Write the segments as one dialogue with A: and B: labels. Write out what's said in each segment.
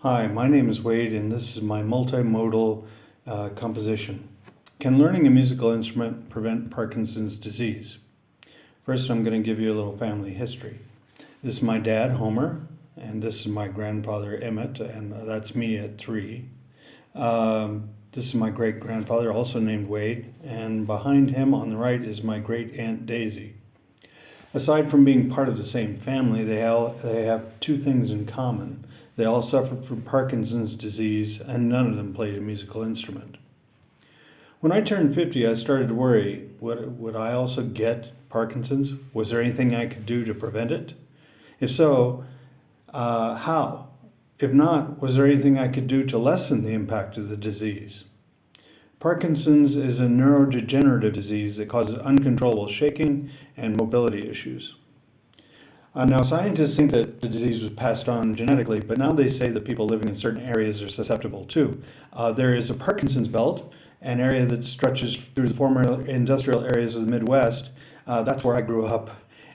A: Hi, my name is Wade, and this is my multimodal composition. Can learning a musical instrument prevent Parkinson's disease? First, I'm going to give you a little family history. This is my dad, Homer, and this is my grandfather, Emmett, and that's me at 3. This is my great-grandfather, also named Wade, and behind him on the right is my great-aunt Daisy. Aside from being part of the same family, they have two things in common. They all suffered from Parkinson's disease, and none of them played a musical instrument. When I turned 50, I started to worry, would I also get Parkinson's? Was there anything I could do to prevent it? If so, how? If not, was there anything I could do to lessen the impact of the disease? Parkinson's is a neurodegenerative disease that causes uncontrollable shaking and mobility issues. Now, scientists think that the disease was passed on genetically, but now they say that people living in certain areas are susceptible too. There is a Parkinson's belt, an area that stretches through the former industrial areas of the Midwest. That's where I grew up.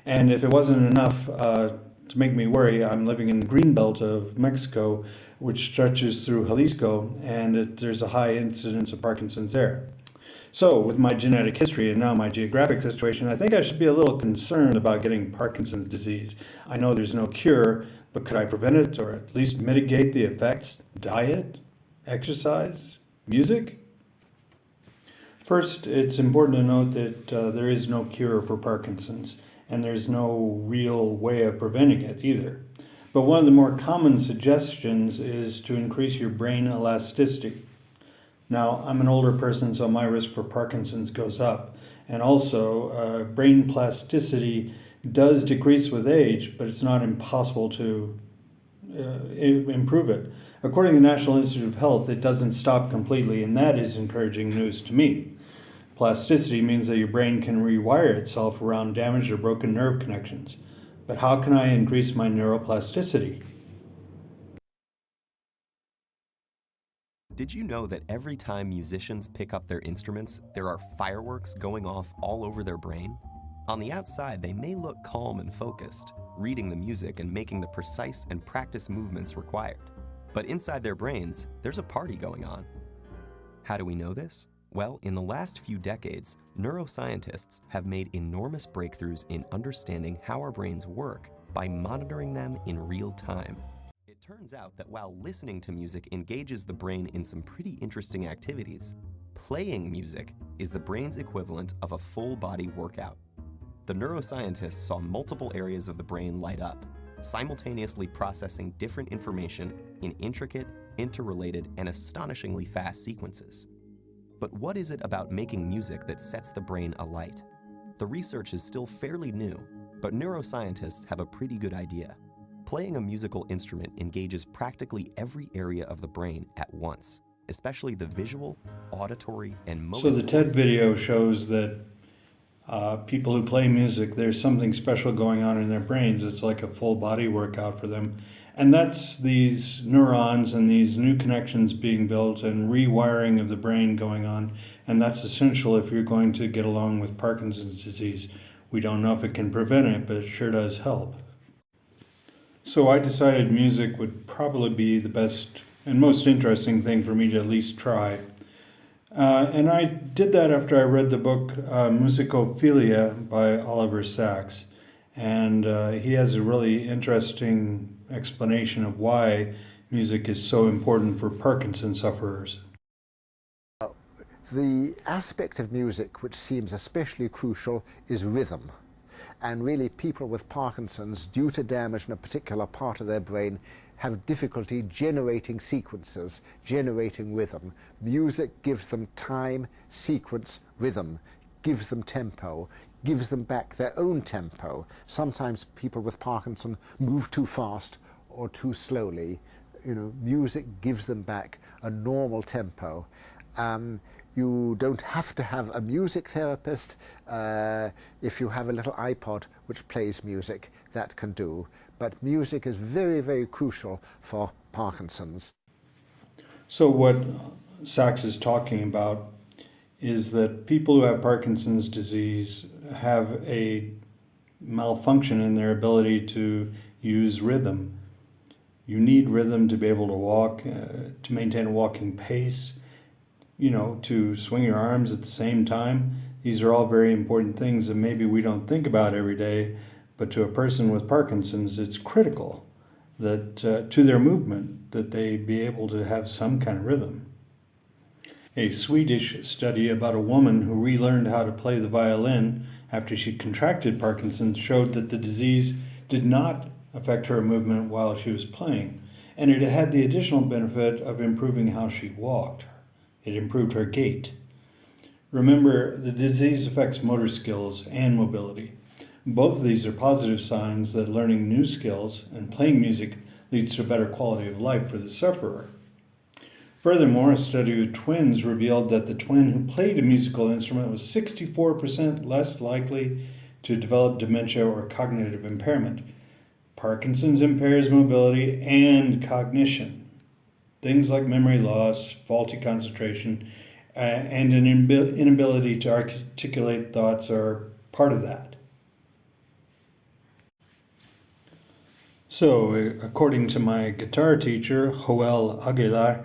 A: And if it wasn't enough to make me worry, I'm living in the green belt of Mexico, which stretches through Jalisco, and there's a high incidence of Parkinson's there. So, with my genetic history and now my geographic situation, I think I should be a little concerned about getting Parkinson's disease. I know there's no cure, but could I prevent it or at least mitigate the effects? Diet? Exercise? Music? First, it's important to note that there is no cure for Parkinson's, and there's no real way of preventing it either. But one of the more common suggestions is to increase your brain elasticity. Now, I'm an older person, so my risk for Parkinson's goes up. And also, brain plasticity does decrease with age, but it's not impossible to improve it. According to the National Institute of Health, it doesn't stop completely, and that is encouraging news to me. Plasticity means that your brain can rewire itself around damaged or broken nerve connections. But how can I increase my neuroplasticity?
B: Did you know that every time musicians pick up their instruments, there are fireworks going off all over their brain? On the outside, they may look calm and focused, reading the music and making the precise and practiced movements required. But inside their brains, there's a party going on. How do we know this? Well, in the last few decades, neuroscientists have made enormous breakthroughs in understanding how our brains work by monitoring them in real time. It turns out that while listening to music engages the brain in some pretty interesting activities, playing music is the brain's equivalent of a full-body workout. The neuroscientists saw multiple areas of the brain light up, simultaneously processing different information in intricate, interrelated, and astonishingly fast sequences. But what is it about making music that sets the brain alight? The research is still fairly new, but neuroscientists have a pretty good idea. Playing a musical instrument engages practically every area of the brain at once, especially the visual, auditory, and motor.
A: So the TED video shows that people who play music, there's something special going on in their brains. It's like a full body workout for them. And that's these neurons and these new connections being built and rewiring of the brain going on. And that's essential if you're going to get along with Parkinson's disease. We don't know if it can prevent it, but it sure does help. So I decided music would probably be the best and most interesting thing for me to at least try. And I did that after I read the book Musicophilia by Oliver Sacks. And he has a really interesting explanation of why music is so important for Parkinson's sufferers.
C: The aspect of music which seems especially crucial is rhythm. And really people with Parkinson's, due to damage in a particular part of their brain, have difficulty generating sequences, generating rhythm. Music gives them time, sequence, rhythm, gives them tempo, gives them back their own tempo. Sometimes people with Parkinson move too fast or too slowly. Music gives them back a normal tempo. You don't have to have a music therapist. If you have a little iPod which plays music, that can do. But music is very, very crucial for Parkinson's.
A: So what Sachs is talking about is that people who have Parkinson's disease have a malfunction in their ability to use rhythm. You need rhythm to be able to walk, to maintain a walking pace, to swing your arms at the same time. These are all very important things that maybe we don't think about every day, but to a person with Parkinson's, it's critical that to their movement, that they be able to have some kind of rhythm. A Swedish study about a woman who relearned how to play the violin after she contracted Parkinson's showed that the disease did not affect her movement while she was playing, and it had the additional benefit of improving how she walked. It improved her gait. Remember, the disease affects motor skills and mobility. Both of these are positive signs that learning new skills and playing music leads to a better quality of life for the sufferer. Furthermore, a study with twins revealed that the twin who played a musical instrument was 64% less likely to develop dementia or cognitive impairment. Parkinson's impairs mobility and cognition. Things like memory loss, faulty concentration, and an inability to articulate thoughts are part of that. So, according to my guitar teacher, Joel Aguilar,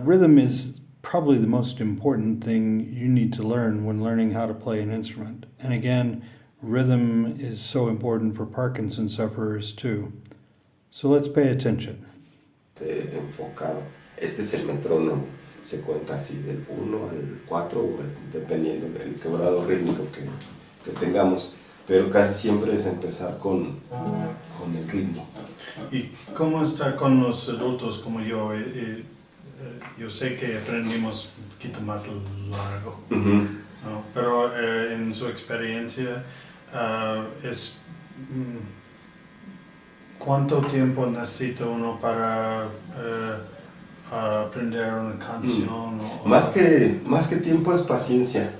A: rhythm is probably the most important thing you need to learn when learning how to play an instrument. And again, rhythm is so important for Parkinson's sufferers too. So let's pay attention.
D: Enfocado. Este es el metrónomo. Se cuenta así del 1 al 4, dependiendo del quebrado rítmico que tengamos. Pero casi siempre es empezar con el ritmo.
A: ¿Y cómo está con los adultos como yo? Yo sé que aprendimos un poquito más largo, ¿no? Pero en su experiencia, ¿cuánto tiempo necesita uno para aprender una canción?
D: Más que tiempo es paciencia.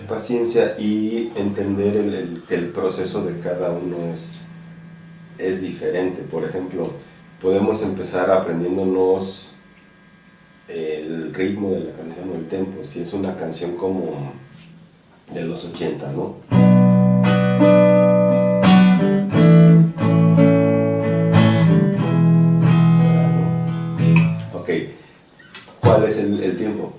D: Paciencia y entender que el proceso de cada uno es diferente. Por ejemplo, podemos empezar aprendiéndonos el ritmo de la canción o el tempo. Si es una canción como de los 80, ¿no? Ok, ¿cuál es el tiempo?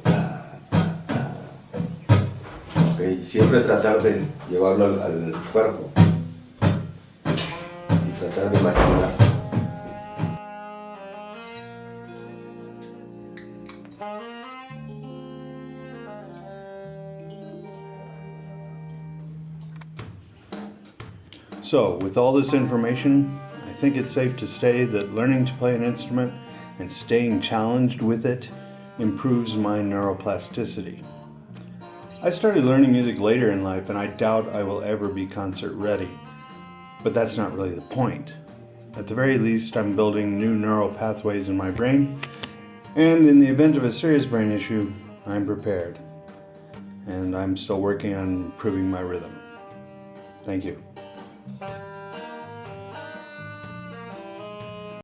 D: Okay. Siempre tratar de llevarlo al cuerpo y tratar de imaginar.
A: So, with all this information, I think it's safe to say that learning to play an instrument and staying challenged with it improves my neuroplasticity. I started learning music later in life, and I doubt I will ever be concert ready. But that's not really the point. At the very least, I'm building new neural pathways in my brain, and in the event of a serious brain issue, I'm prepared. And I'm still working on improving my rhythm. Thank you.